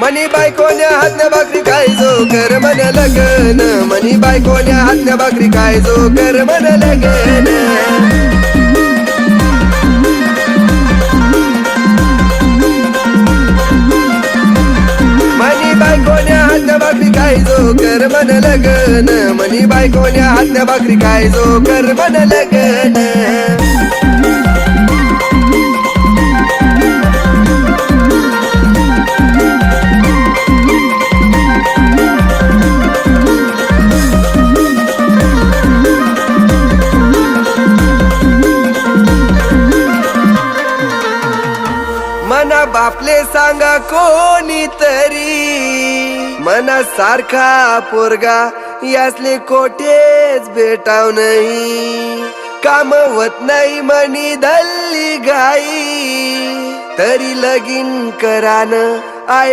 मनी बायकोन्या हातल्या भाकरी खायचो कर मन लगन मनी बायकोन्या हातल्या भाकरी खायचो कर मन लगन मनी बायकोन्या हातल्या भाकरी खायचो कर मन लगन मनी बायकोन्या हातल्या भाकरी खायचो कर मन लगन मना बापले सांगा कोणीतरी मना सारखा पोरगा यासले कोठेच भेटाव नाही कामवत नाही मनी दल्ली गाई तरी लगीन करान आय